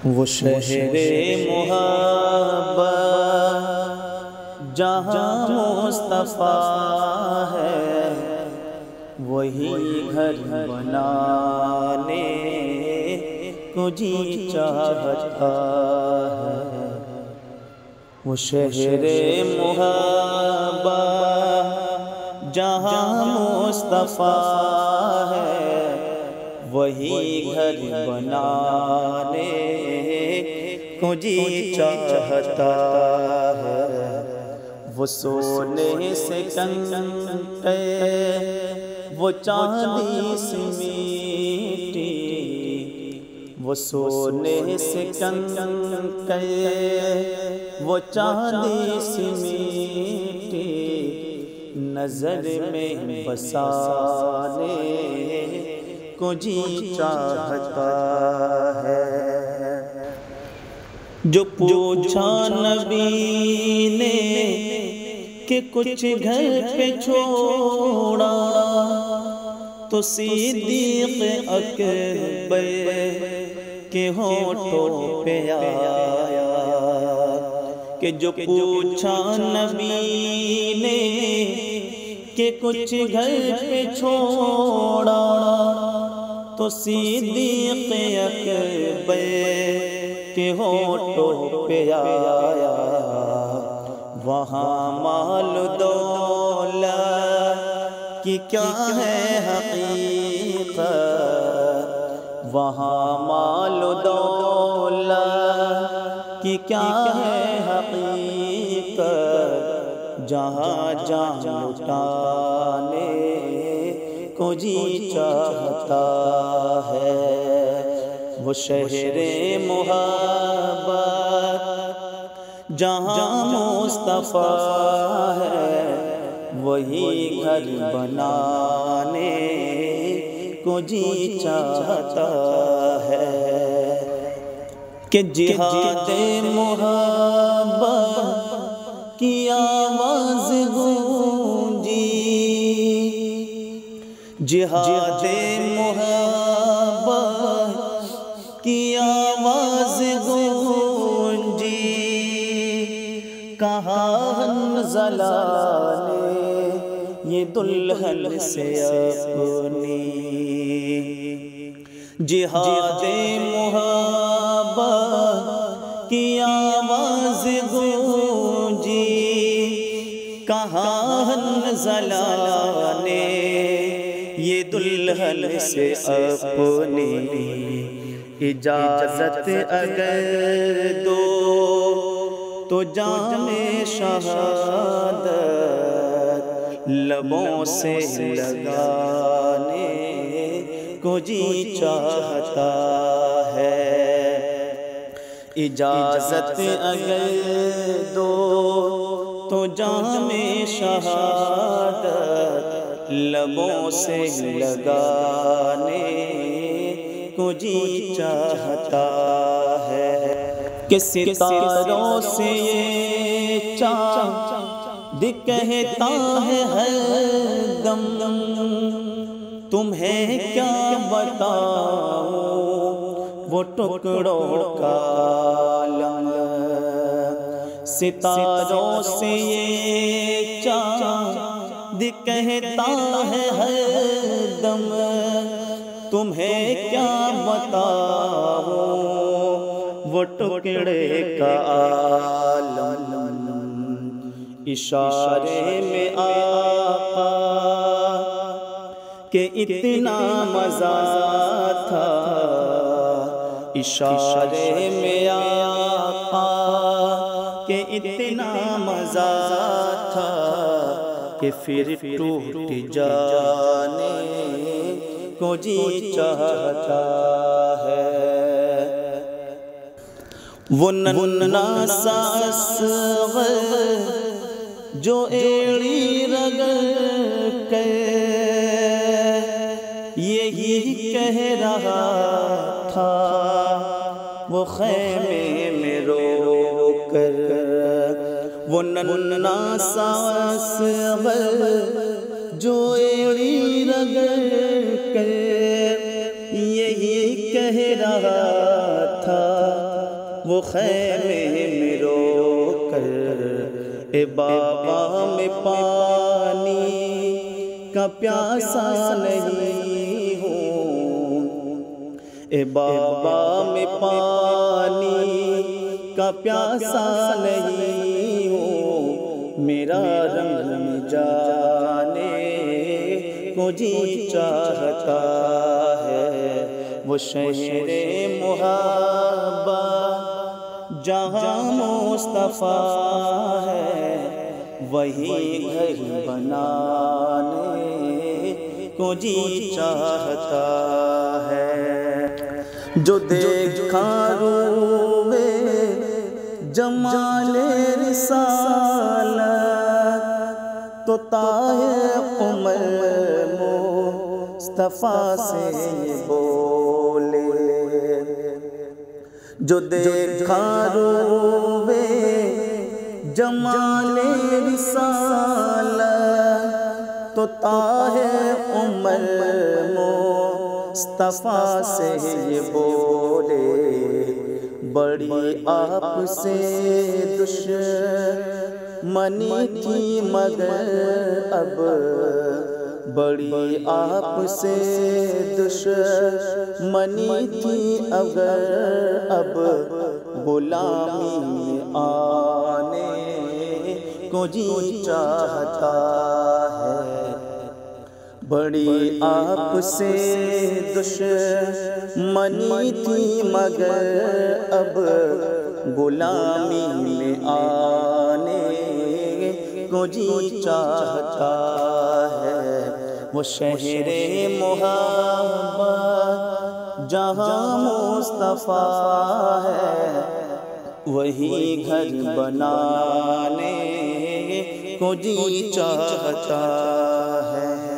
وہ شہر محبت جہاں مصطفیٰ ہے، وہی گھر بنانے کو جی چاہتا ہے۔ وہ شہر محبت جہاں مصطفیٰ ہے، وہی گھر بنانے کو جی چاہتا ہے۔ وہ سونے سے کنکے، وہ چاندی سے میٹھی، وہ سونے سے کنکے، وہ چاندی سے میٹھی، نظر میں بسانے کو جی چاہتا ہے۔ جو پوچھا نبی نے کہ کچھ گھر پہ چھوڑا، تو صدیق اکبر کے ہونٹوں پہ آیا کہ جو پوچھا نبی نے کہ کچھ گھر پہ چھوڑا، تو صدیق اکبر کے ہونٹوں پہ آیا۔ وہاں مال دولت کی کیا ہے حقیقت، وہاں مال دولت کی کیا ہے حقیقت، جہاں جان لٹانے کو جی چاہتا ہے۔ وہ شہر محبت جہاں مصطفیٰ ہے، وہی گھر بنانے کو جی چاہتا ہے۔ کہ جہاد محبت کی آواز گونجی، جہاد محبت کی آواز گونجی، کہا حنظلہ نے یہ دلہن سے اپنی، جہاد محبت کی آواز گونجی، کہا حنظلہ نے یہ دلہن سے اپنی، اجازت اگر دو تو جام شہادت لبوں سے لگانے کو جی چاہتا ہے۔ اجازت اگر دو تو جام شہادت لبوں سے لگانے کو جی چاہتا ہے۔ کہ ستاروں سے یہ چاند کہتا ہے ہر دم، تمہیں کیا بتاؤں وہ ٹکڑوں کا عالم، ستاروں سے یہ چاند کہتا ہے ہر دم، تمہیں کیا بتاؤں وہ ٹکڑے کا عالم۔ اشارے میں آقا کہ اتنا مزہ تھا، اشارے میں آقا کہ اتنا مزہ تھا، کہ پھر ٹوٹ جانے کو جی چاہتا ہے۔ وہ ننھا سا اصغر جو ایڑی رگڑ کے یہی کہہ رہا تھا، وہ خیمے میں رو کر، وہ ننھا سا اصغر جو ایڑی رگڑ کر یہی کہہ رہا تھا، وہ خیمے میں رو کر، اے بابا میں پانی کا پیاسا نہیں ہوں، اے بابا میں پانی کا پیاسا نہیں ہوں، میرا رنگ میں جانے کو جی چاہتا ہے، وہ شہر محبت جہاں مصطفیٰ ہے، وہی گھر بنانے کو جی چاہتا ہے۔ جو دیکھا روئے جمال رسالت تو طاہر عمر مصطفیٰ سے بولے، جو دیکھا روئے جمال رسالت تو طاہر عمر مصطفیٰ سے یہ بولے، بڑی آپ سے دشمنی تھی مگر اب، بڑی آپ سے دشمنی تھی اگر اب، غلامی میں آنے کو جی چاہتا ہے، بڑی آپ سے دشمنی تھی مگر اب، غلامی میں آنے کو جی چاہتا ہے، وہ شہر محبت جہاں مصطفیٰ ہے، وہی گھر بنانے کو جی چاہتا ہے۔